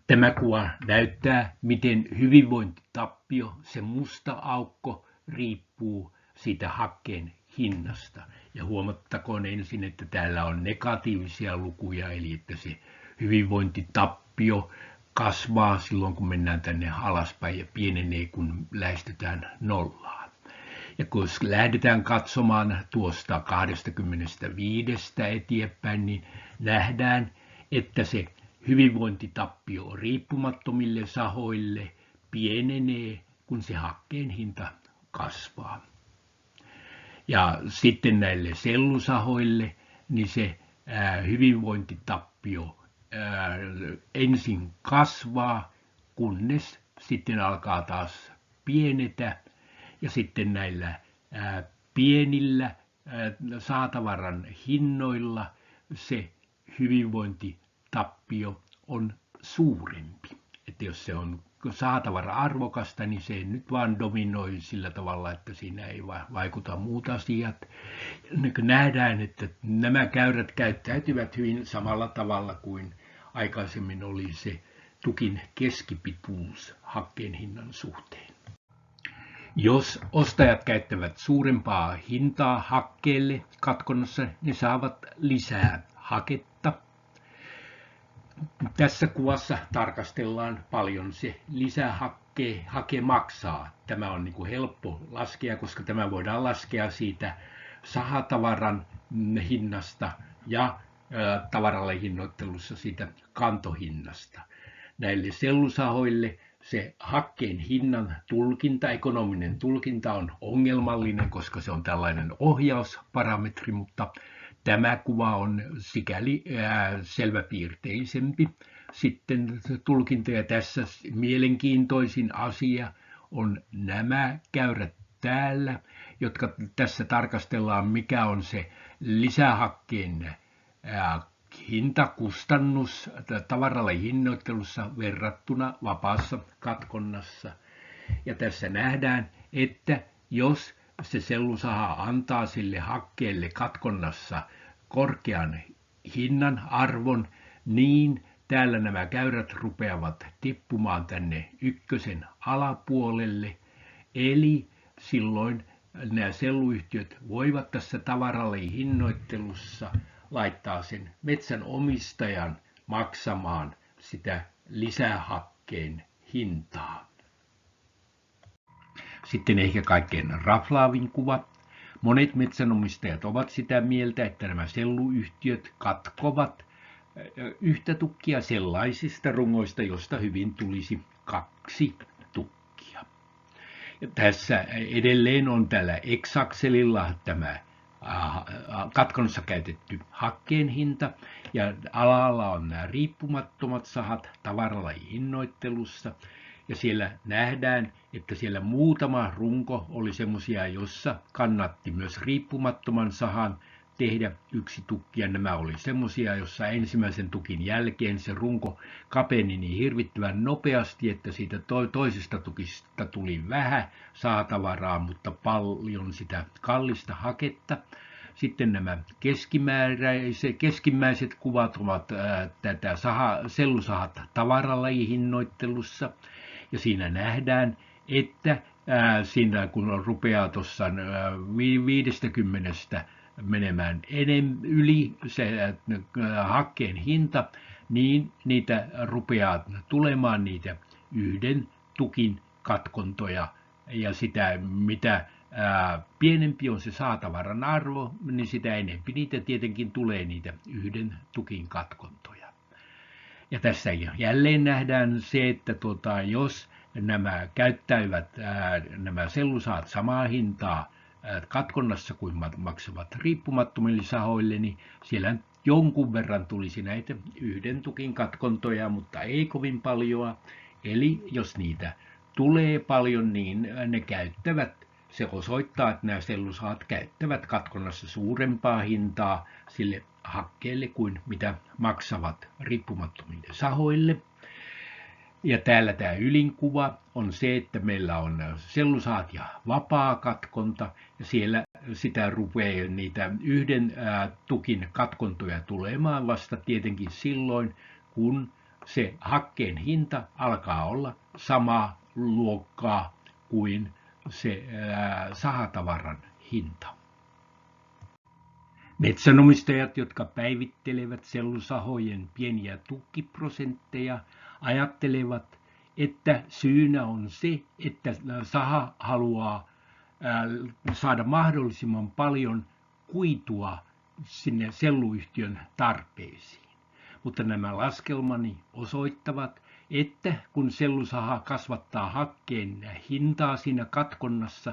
Tämä kuva näyttää, miten hyvinvointitappio, se musta aukko, riippuu siitä hakkeen hinnasta. Ja huomattakoon ensin, että täällä on negatiivisia lukuja, eli että se hyvinvointitappio kasvaa silloin, kun mennään tänne alaspäin ja pienenee, kun lähestytään nollaa. Ja kun lähdetään katsomaan tuosta 25 eteenpäin, niin nähdään, että se hyvinvointitappio riippumattomille sahoille pienenee, kun se hakkeen hinta kasvaa. Ja sitten näille sellusahoille, niin se hyvinvointitappio ensin kasvaa, kunnes sitten alkaa taas pienetä. Ja sitten näillä pienillä saatavaran hinnoilla se hyvinvointitappio on suurempi. Että jos se on saatavara arvokasta, niin se nyt vaan dominoi sillä tavalla, että siinä ei vaikuta muut asiat. Nähdään, että nämä käyrät käyttäytyvät hyvin samalla tavalla kuin aikaisemmin oli se tukin keskipituus hakkeen hinnan suhteen. Jos ostajat käyttävät suurempaa hintaa hakkeelle katkonnassa, ne saavat lisää haketta. Tässä kuvassa tarkastellaan paljon se lisähake maksaa. Tämä on niin kuin helppo laskea, koska tämä voidaan laskea siitä sahatavaran hinnasta ja tavaralle hinnoittelussa siitä kantohinnasta. Näille sellusahoille se hakkeen hinnan tulkinta, ekonominen tulkinta on ongelmallinen, koska se on tällainen ohjausparametri, mutta tämä kuva on sikäli selväpiirteisempi. Sitten tulkinta ja tässä mielenkiintoisin asia on nämä käyrät täällä, jotka tässä tarkastellaan, mikä on se lisähakkeen hintakustannus tavaralle hinnoittelussa verrattuna vapaassa katkonnassa. Ja tässä nähdään, että jos se sellusaha antaa sille hakkeelle katkonnassa korkean hinnan arvon, niin täällä nämä käyrät rupeavat tippumaan tänne ykkösen alapuolelle. Eli silloin nämä selluyhtiöt voivat tässä tavaralle hinnoittelussa laittaa sen metsänomistajan maksamaan sitä lisähakkeen hintaa. Sitten ehkä kaikkein raflaavin kuva. Monet metsänomistajat ovat sitä mieltä, että nämä selluyhtiöt katkovat yhtä tukkia sellaisista rungoista, josta hyvin tulisi 2 tukkia. Ja tässä edelleen on tällä X-akselilla tämä katkonnossa käytetty hakkeen hinta ja alalla on nämä riippumattomat sahat tavaralla hinnoittelussa. Ja siellä nähdään, että siellä muutama runko oli semmoisia, jossa kannatti myös riippumattoman sahan tehdä 1 tukki. Ja nämä oli semmoisia, jossa ensimmäisen tukin jälkeen se runko kapeni niin hirvittävän nopeasti, että siitä toisesta tukista tuli vähän saatavaraa, mutta paljon sitä kallista haketta. Sitten nämä keskimmäiset kuvat ovat tätä sellusahat tavaralajihinnoittelussa. Ja siinä nähdään, että siinä kun rupeaa tuossa 50 menemään yli se hakkeen hinta, niin niitä rupeaa tulemaan niitä yhden tukin katkontoja. Ja sitä, mitä pienempi on se saatavaran arvo, niin sitä enempi niitä tietenkin tulee niitä yhden tukin katkontoja. Ja tässä jälleen nähdään se, että jos nämä käyttävät nämä sellusaat samaa hintaa katkonnassa kuin maksavat riippumattomille sahoille, niin siellä jonkun verran tulisi näitä yhden tukin katkontoja, mutta ei kovin paljon. Eli jos niitä tulee paljon, niin ne käyttävät, se osoittaa, että nämä sellusaat käyttävät katkonnassa suurempaa hintaa sille hakkeelle kuin mitä maksavat riippumattomille sahoille. Ja täällä tämä ylinkuva on se, että meillä on sellusaat ja vapaa katkonta, ja siellä sitä rupeaa niitä yhden tukin katkontoja tulemaan vasta tietenkin silloin, kun se hakkeen hinta alkaa olla samaa luokkaa kuin se sahatavaran hinta. Metsänomistajat, jotka päivittelevät sellusahojen pieniä tukkiprosentteja, ajattelevat, että syynä on se, että saha haluaa saada mahdollisimman paljon kuitua sinne selluyhtiön tarpeisiin. Mutta nämä laskelmani osoittavat, että kun sellusaha kasvattaa hakkeen hintaa siinä katkonnassa,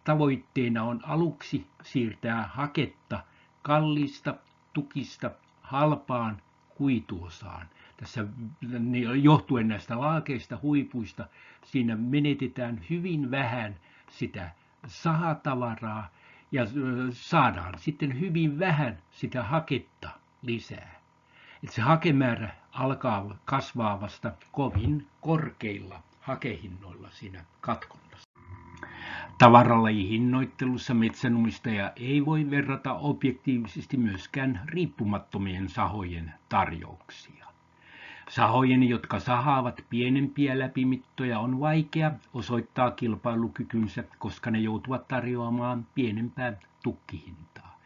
tavoitteena on aluksi siirtää haketta kalliista tukista halpaan kuituosaan. Tässä johtuen näistä laakeista huipuista siinä menetetään hyvin vähän sitä sahatavaraa ja saadaan sitten hyvin vähän sitä haketta lisää. Et se hakemäärä alkaa kasvaa vasta kovin korkeilla hakehinnoilla siinä katkonnassa. Tavaralajihinnoittelussa metsänomistaja ei voi verrata objektiivisesti myöskään riippumattomien sahojen tarjouksia. Sahojen, jotka sahaavat pienempiä läpimittoja, on vaikea osoittaa kilpailukykynsä, koska ne joutuvat tarjoamaan pienempää tukkihintaa.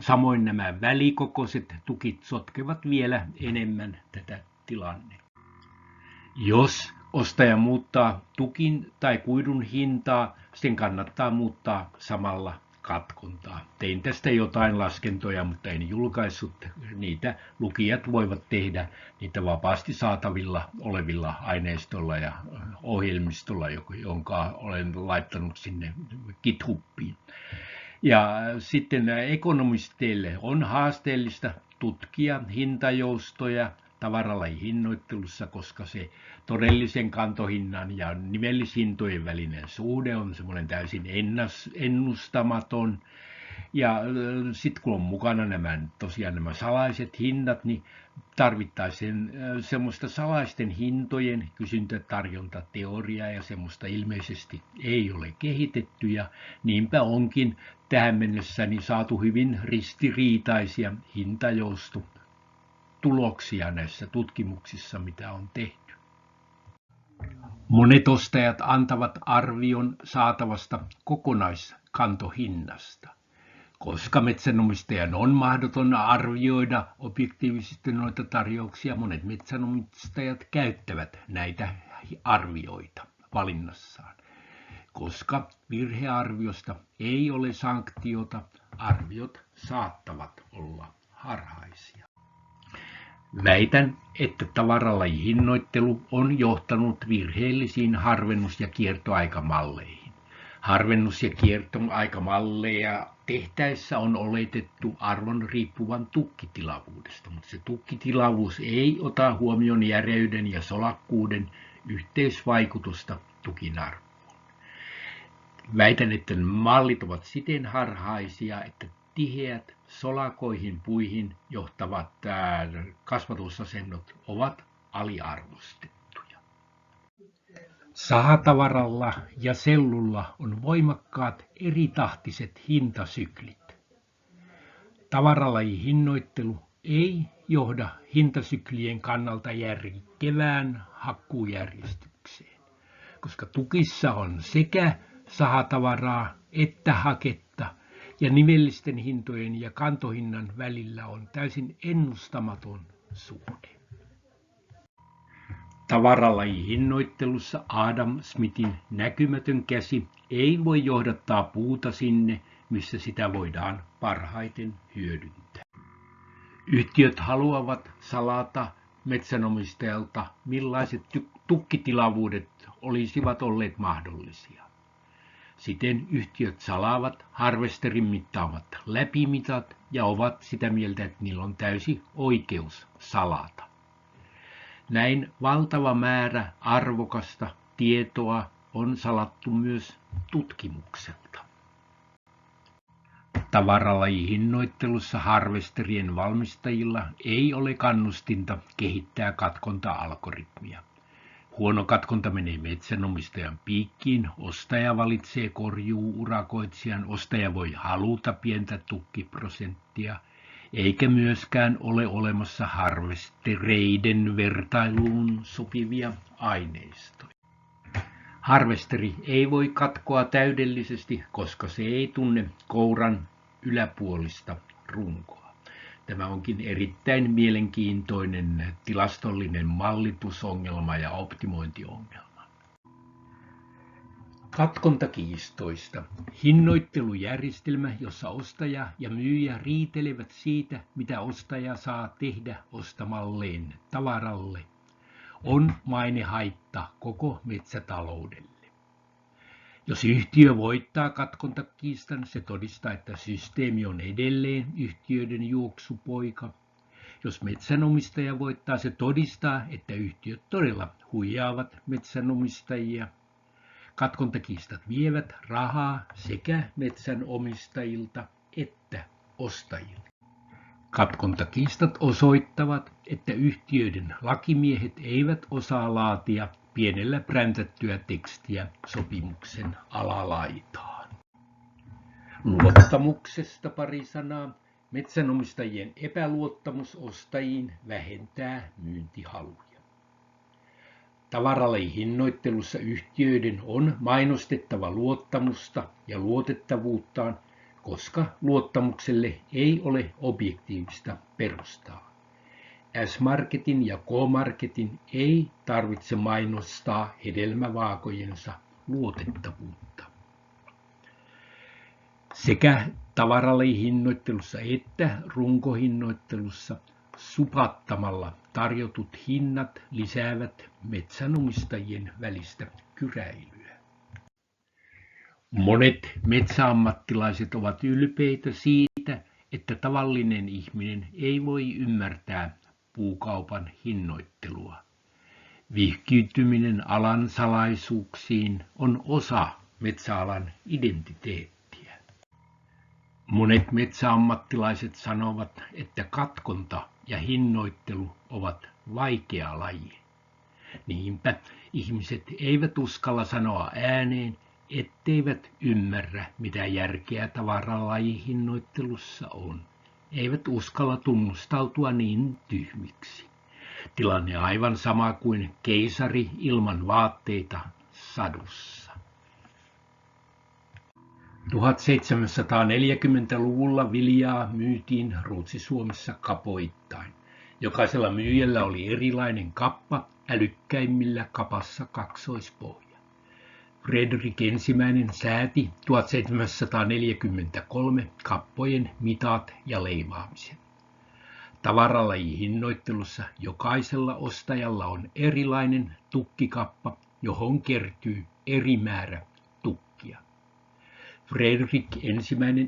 Samoin nämä välikokoiset tukit sotkevat vielä enemmän tätä tilannetta. Jos ostaja muuttaa tukin tai kuidun hintaa, sen kannattaa muuttaa samalla katkontaa. Tein tästä jotain laskentoja, mutta en julkaissut. Niitä lukijat voivat tehdä niitä vapaasti saatavilla olevilla aineistolla ja ohjelmistolla, jonka olen laittanut sinne GitHubiin. Ja sitten ekonomisteille on haasteellista tutkia hintajoustoja tavaralajihinnoittelussa, koska se todellisen kantohinnan ja nimellishintojen välinen suhde on semmoinen täysin ennustamaton. Ja sitten kun on mukana nämä salaiset hinnat, niin tarvittaisiin semmoista salaisten hintojen kysyntätarjontateoriaa, ja semmoista ilmeisesti ei ole kehitetty, ja niinpä onkin tähän mennessä saatu hyvin ristiriitaisia hintajoustotuloksia näissä tutkimuksissa, mitä on tehty. Monet ostajat antavat arvion saatavasta kokonaiskantohinnasta. Koska metsänomistajan on mahdoton arvioida objektiivisesti noita tarjouksia, monet metsänomistajat käyttävät näitä arvioita valinnassaan. Koska virhearviosta ei ole sanktiota, arviot saattavat olla harhaisia. Väitän, että tavaralajihinnoittelu on johtanut virheellisiin harvennus- ja kiertoaikamalleihin. Harvennus- ja kiertoaikamalleja tehtäessä on oletettu arvon riippuvan tukkitilavuudesta, mutta se tukkitilavuus ei ota huomioon järeyden ja solakkuuden yhteisvaikutusta tukin arvoon. Väitän, että mallit ovat siten harhaisia, että tiheät solakoihin puihin johtavat kasvatusasennot ovat aliarvostettuja. Sahatavaralla ja sellulla on voimakkaat eritahtiset hintasyklit. Tavaralajihinnoittelu ei johda hintasyklien kannalta järkevään hakkuujärjestykseen, koska tukissa on sekä sahatavaraa että haketta, ja nimellisten hintojen ja kantohinnan välillä on täysin ennustamaton suhde. Tavaralajihinnoittelussa Adam Smithin näkymätön käsi ei voi johdattaa puuta sinne, missä sitä voidaan parhaiten hyödyntää. Yhtiöt haluavat salata metsänomistajalta, millaiset tukkitilavuudet olisivat olleet mahdollisia. Siten yhtiöt salaavat harvesterin mittaamat läpimitat ja ovat sitä mieltä, että niillä on täysi oikeus salata. Näin valtava määrä arvokasta tietoa on salattu myös tutkimukselta. Tavaralajihinnoittelussa harvesterien valmistajilla ei ole kannustinta kehittää katkonta-algoritmia. Huono katkonta menee metsänomistajan piikkiin, ostaja valitsee korjuu-urakoitsijan, ostaja voi haluta pientä tukkiprosenttia, eikä myöskään ole olemassa harvestereiden vertailuun sopivia aineistoja. Harvesteri ei voi katkoa täydellisesti, koska se ei tunne kouran yläpuolista runkoa. Tämä onkin erittäin mielenkiintoinen tilastollinen mallitusongelma ja optimointiongelma. Katkontakiistoista. Hinnoittelujärjestelmä, jossa ostaja ja myyjä riitelevät siitä, mitä ostaja saa tehdä ostamalleen tavaralle, on mainehaitta koko metsätaloudelle. Jos yhtiö voittaa katkontakiistan, se todistaa, että systeemi on edelleen yhtiöiden juoksupoika. Jos metsänomistaja voittaa, se todistaa, että yhtiöt todella huijaavat metsänomistajia. Katkontakiistat vievät rahaa sekä metsänomistajilta että ostajilta. Katkontakiistat osoittavat, että yhtiöiden lakimiehet eivät osaa laatia pienellä präntättyä tekstiä sopimuksen alalaitaan. Luottamuksesta pari sanaa. Metsänomistajien epäluottamus ostajiin vähentää myyntihaluja. Tavaralajihinnoittelussa yhtiöiden on mainostettava luottamusta ja luotettavuuttaan, koska luottamukselle ei ole objektiivista perustaa. S-Marketin ja K-Marketin ei tarvitse mainostaa hedelmävaakojensa luotettavuutta. Sekä tavaralajihinnoittelussa että runkohinnoittelussa supattamalla tarjotut hinnat lisäävät metsänomistajien välistä kyräilyä. Monet metsäammattilaiset ovat ylpeitä siitä, että tavallinen ihminen ei voi ymmärtää puukaupan hinnoittelua. Vihkiytyminen alan salaisuuksiin on osa metsäalan identiteettiä. Monet metsäammattilaiset sanovat, että katkonta ja hinnoittelu ovat vaikea laji. Niinpä ihmiset eivät uskalla sanoa ääneen, etteivät ymmärrä, mitä järkeä tavaralajihinnoittelussa on. Eivät uskalla tunnustautua niin tyhmiksi. Tilanne aivan sama kuin keisari ilman vaatteita sadussa. 1740-luvulla viljaa myytiin Ruotsi-Suomessa kapoittain. Jokaisella myyjällä oli erilainen kappa, älykkäimmillä kapassa kaksoispohja. Fredrik I sääti 1743 kappojen mitat ja leimaamisen. Tavaralajihinnoittelussa jokaisella ostajalla on erilainen tukkikappa, johon kertyy eri määrä tukkia. Fredrik I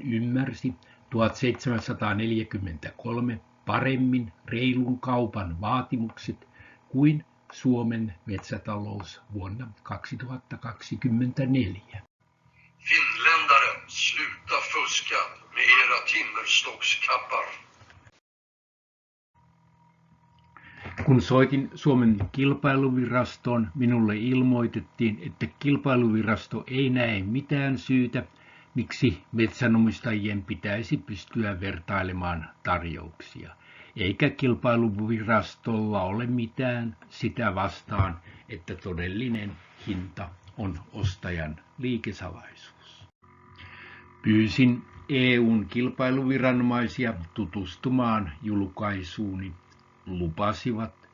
ymmärsi 1743 paremmin reilun kaupan vaatimukset kuin Suomen metsätalous vuonna 2024. Finländare, sluta fuska med era timmerstockskappar. Kun soitin Suomen kilpailuvirastoon, minulle ilmoitettiin, että kilpailuvirasto ei näe mitään syytä, miksi metsänomistajien pitäisi pystyä vertailemaan tarjouksia, eikä kilpailuvirastolla ole mitään sitä vastaan, että todellinen hinta on ostajan liikesalaisuus. Pyysin EUn kilpailuviranomaisia tutustumaan julkaisuuni, lupasivat.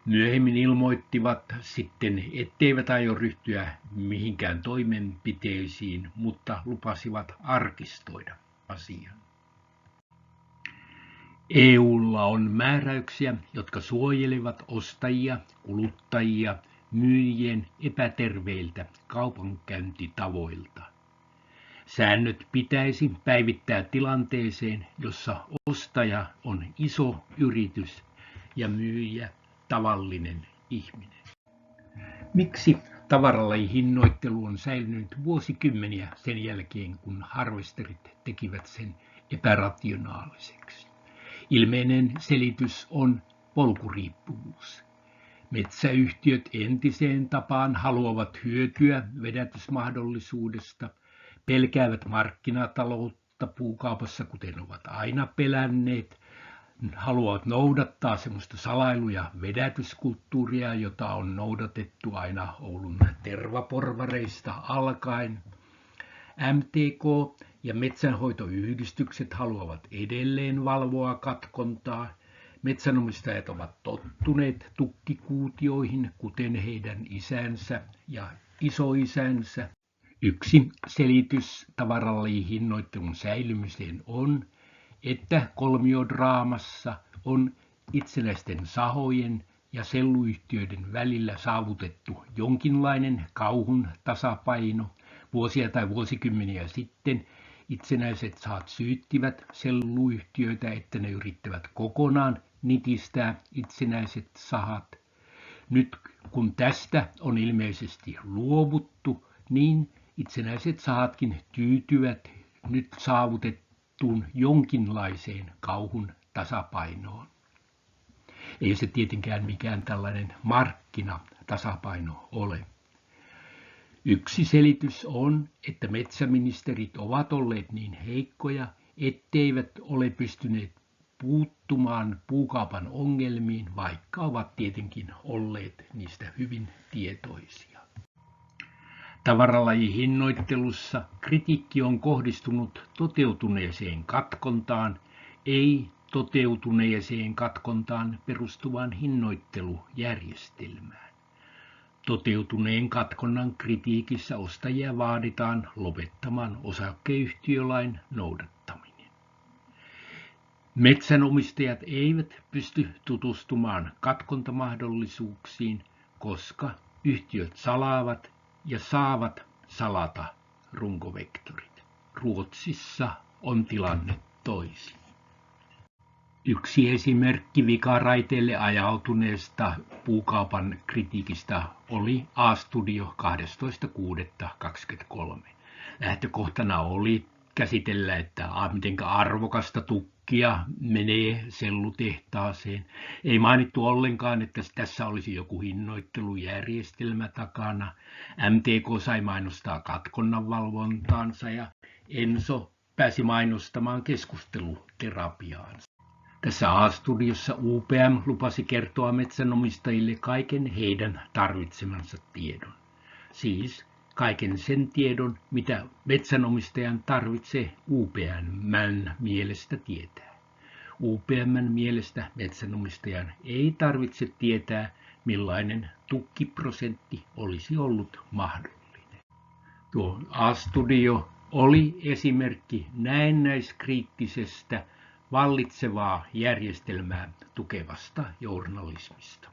Myöhemmin ilmoittivat sitten, etteivät aio ryhtyä mihinkään toimenpiteisiin, mutta lupasivat arkistoida asian. EUlla on määräyksiä, jotka suojelevat ostajia, kuluttajia, myyjien epäterveiltä kaupankäyntitavoilta. Säännöt pitäisi päivittää tilanteeseen, jossa ostaja on iso yritys ja myyjä tavallinen ihminen. Miksi tavaralajihinnoittelu on säilynyt vuosikymmeniä sen jälkeen, kun harvesterit tekivät sen epärationaaliseksi? Ilmeinen selitys on polkuriippuvuus. Metsäyhtiöt entiseen tapaan haluavat hyötyä vedätysmahdollisuudesta, pelkäävät markkinataloutta puukaupassa, kuten ovat aina pelänneet, haluavat noudattaa semmoista salailu- ja vedätyskulttuuria, jota on noudatettu aina Oulun tervaporvareista alkaen. MTK ja metsänhoitoyhdistykset haluavat edelleen valvoa katkontaa. Metsänomistajat ovat tottuneet tukkikuutioihin, kuten heidän isänsä ja isoisänsä. Yksi selitys tavaralajihinnoittelun säilymiseen on, että kolmiodraamassa on itsenäisten sahojen ja selluyhtiöiden välillä saavutettu jonkinlainen kauhun tasapaino. Vuosia tai vuosikymmeniä sitten itsenäiset sahat syyttivät selluyhtiöitä, että ne yrittävät kokonaan nitistää itsenäiset sahat. Nyt kun tästä on ilmeisesti luovuttu, niin itsenäiset sahatkin tyytyvät nyt saavutettuun jonkinlaiseen kauhun tasapainoon. Ei se tietenkään mikään tällainen markkinatasapaino ole. Yksi selitys on, että metsäministerit ovat olleet niin heikkoja, etteivät ole pystyneet puuttumaan puukaupan ongelmiin, vaikka ovat tietenkin olleet niistä hyvin tietoisia. Tavaralajihinnoittelussa kritiikki on kohdistunut toteutuneeseen katkontaan, ei toteutuneeseen katkontaan perustuvaan hinnoittelujärjestelmään. Toteutuneen katkonnan kritiikissä ostajia vaaditaan lopettamaan osakeyhtiölain noudattaminen. Metsänomistajat eivät pysty tutustumaan katkontamahdollisuuksiin, koska yhtiöt salaavat ja saavat salata runkovektorit. Ruotsissa on tilanne toisin. Yksi esimerkki vikaraiteelle ajautuneesta puukaupan kritiikistä oli A-studio 12.6.23. Lähtökohtana oli käsitellä, että miten arvokasta tukkia menee sellutehtaaseen. Ei mainittu ollenkaan, että tässä olisi joku hinnoittelujärjestelmä takana. MTK sai mainostaa katkonnan valvontaansa ja Enso pääsi mainostamaan keskusteluterapiaansa. Tässä A-studiossa UPM lupasi kertoa metsänomistajille kaiken heidän tarvitsemansa tiedon. Siis kaiken sen tiedon, mitä metsänomistajan tarvitsee UPM:n mielestä tietää. UPM:n mielestä metsänomistajan ei tarvitse tietää, millainen tukkiprosentti olisi ollut mahdollinen. Tuo A-studio oli esimerkki näennäiskriittisestä vallitsevaa järjestelmää tukevasta journalismista.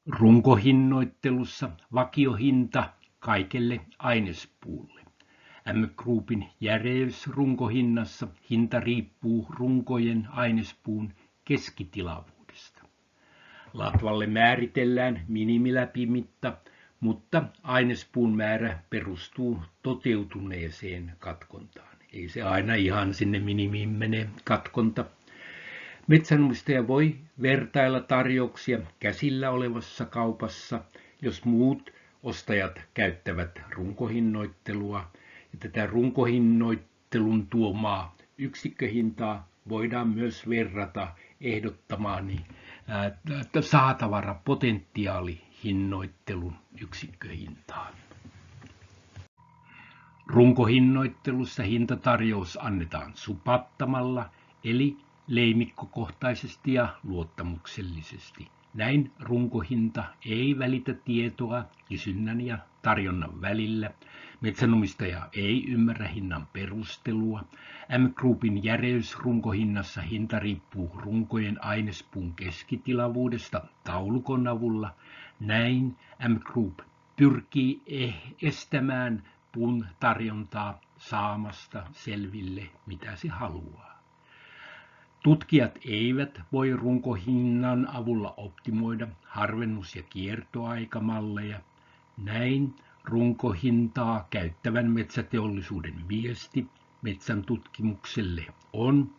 Runkohinnoittelussa vakiohinta kaikelle ainespuulle. M-Groupin järeysrunkohinnassa hinta riippuu runkojen ainespuun keskitilavuudesta. Latvalle määritellään minimiläpimitta, mutta ainespuun määrä perustuu toteutuneeseen katkontaan. Ei se aina ihan sinne minimiin mene katkonta. Metsänomistaja voi vertailla tarjouksia käsillä olevassa kaupassa, jos muut ostajat käyttävät runkohinnoittelua, Ja tätä runkohinnoittelun tuomaa yksikköhintaa voidaan myös verrata ehdottamaani saatavarapotentiaalihinnoittelun yksikköhintaan. Runkohinnoittelussa hintatarjous annetaan supattamalla eli leimikkokohtaisesti ja luottamuksellisesti. Näin runkohinta ei välitä tietoa kysynnän ja tarjonnan välillä. Metsänomistaja ei ymmärrä hinnan perustelua. M-Groupin järeys runkohinnassa hinta riippuu runkojen ainespuun keskitilavuudesta taulukon avulla. Näin M-Group pyrkii estämään puun tarjontaa saamasta selville, mitä se haluaa. Tutkijat eivät voi runkohinnan avulla optimoida harvennus- ja kiertoaikamalleja. Näin runkohintaa käyttävän metsäteollisuuden viesti metsän tutkimukselle on: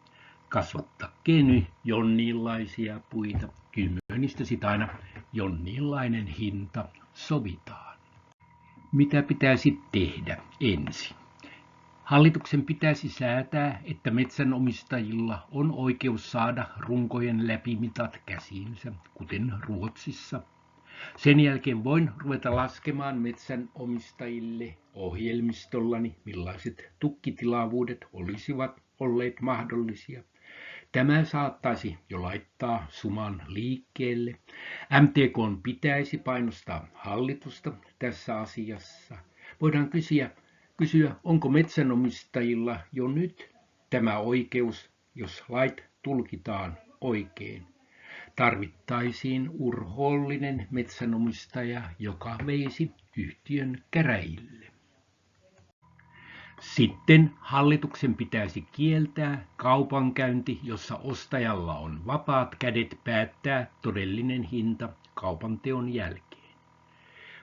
kasvattakee jonniinlaisia puita, kymmenistä sitä aina jonniinlainen hinta sovitaan. Mitä pitäisi tehdä ensin? Hallituksen pitäisi säätää, että metsänomistajilla on oikeus saada runkojen läpimitat käsiinsä, kuten Ruotsissa. Sen jälkeen voin ruveta laskemaan metsänomistajille ohjelmistollani, millaiset tukkitilavuudet olisivat olleet mahdollisia. Tämä saattaisi jo laittaa suman liikkeelle. MTK:n pitäisi painostaa hallitusta tässä asiassa. Voidaan kysyä, onko metsänomistajilla jo nyt tämä oikeus, jos lait tulkitaan oikein. Tarvittaisiin urhoollinen metsänomistaja, joka veisi yhtiön käräjille. Sitten hallituksen pitäisi kieltää kaupankäynti, jossa ostajalla on vapaat kädet päättää todellinen hinta kaupanteon jälkeen.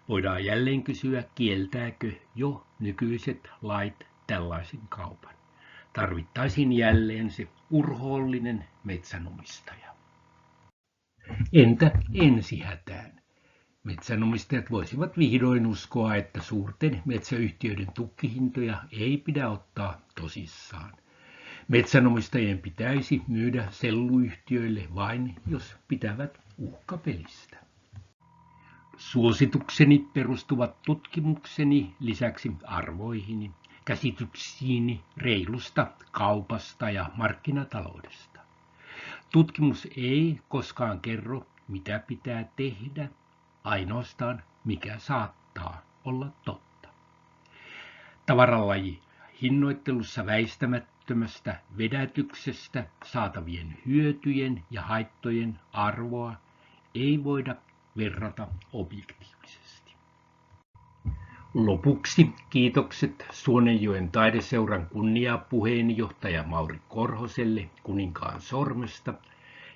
Voidaan jälleen kysyä, kieltääkö jo nykyiset lait tällaisen kaupan. Tarvittaisiin jälleen se urhoollinen metsänomistaja. Entä ensihätään? Metsänomistajat voisivat vihdoin uskoa, että suurten metsäyhtiöiden tukkihintoja ei pidä ottaa tosissaan. Metsänomistajien pitäisi myydä selluyhtiöille vain, jos pitävät uhkapelistä. Suositukseni perustuvat tutkimukseni lisäksi arvoihini, käsityksiini reilusta kaupasta ja markkinataloudesta. Tutkimus ei koskaan kerro, mitä pitää tehdä, ainoastaan mikä saattaa olla totta. Tavaralaji hinnoittelussa väistämättömästä vedätyksestä saatavien hyötyjen ja haittojen arvoa ei voida verrata objektiivisesti. Lopuksi kiitokset Suonenjoen taideseuran kunniapuheenjohtaja Mauri Korhoselle Kuninkaan sormesta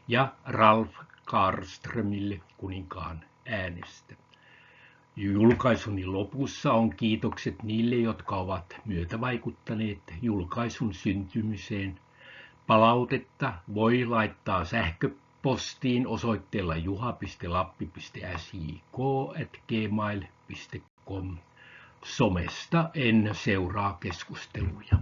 ja Ralf Karlströmille Kuninkaan äänestä. Julkaisuni lopussa on kiitokset niille, jotka ovat myötävaikuttaneet julkaisun syntymiseen. Palautetta voi laittaa sähköpostiin osoitteella juha.lappi.sik@gmail.com. Somesta en seuraa keskusteluja.